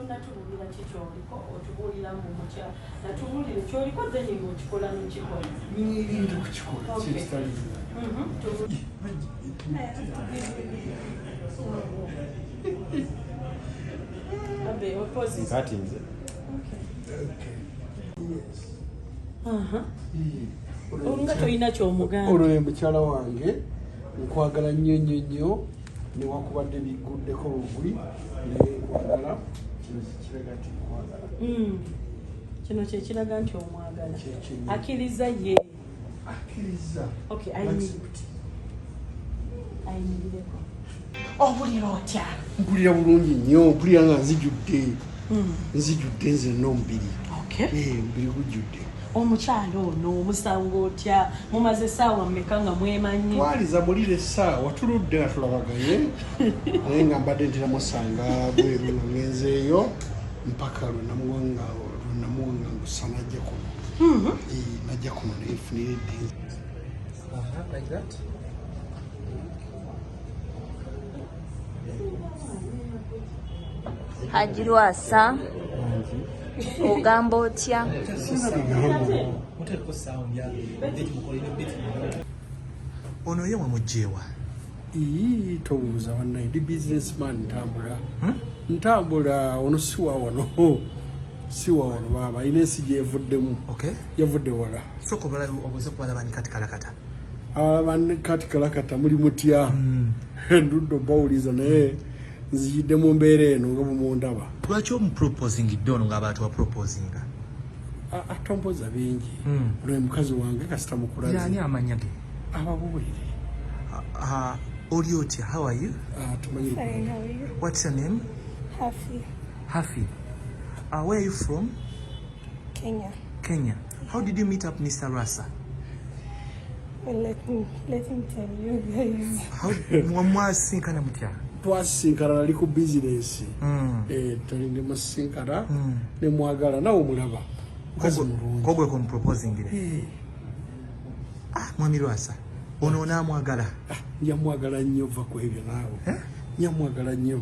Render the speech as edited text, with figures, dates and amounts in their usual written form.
Natubulira kikyoliko otubulira mu mukya natubulire kyoliko then ng'okikola n'ekikola nirinde kukikola kyekitali kati nze nga tolina kyomuganda olwo mukyala wange nkwagala nnyo nnyo nnyo newakubadde biguddeko lugwi naye nkwagala kino kikiraga nti nkwagala kino kyekiraga nti omwagala akkiriza ye akkiriza ayimirireko obulira otya mpulira bulungi nnyo mpulira nga nzijudde nze n'omubiri omubiri gujjudde omukyalo ono omusanga otya mumaze essaawa mmeka nga mwemanyi twaliza mulire essaawa tuludde nga tulabagaye naye nga mbadde ntiramusanga bweru nga ngenzeeyo mpaka lwenamuwanga ngusa najja kuno najja kuno nefunire eddiini Haji Lwasa ogamba otya? ono ye mujjeewa tobuuza wannaye ndi businessman ntambula ono siwa wano baba alina ensi gyevuddemu yavudde wala obuze kubalabani kati kalakata abani kati kalakata muli mutya ndudde obawuliza naye nziyidde mu mbeera eno nga bumundaba lwaki omuproposingidde ono ng'abantu baproposinga atompoza bingi olwo mukazi wange kasita mukulazi yani amanya ge ababuulire oli otya how are you tumanyi what's your name Haffie where are you from Kenya how did you meet up Mr. Lwasa well, let him tell you guys mwasinkana mutya twasinkana nali ku bizinesi tali ne masinkana ne mwagala nawe omulaba mukazi mulungi kogwe komuproposingire mwami Lwasa ono onaamwagala njamwagala nnyo va ku ebyo naawe njamwagala nnyo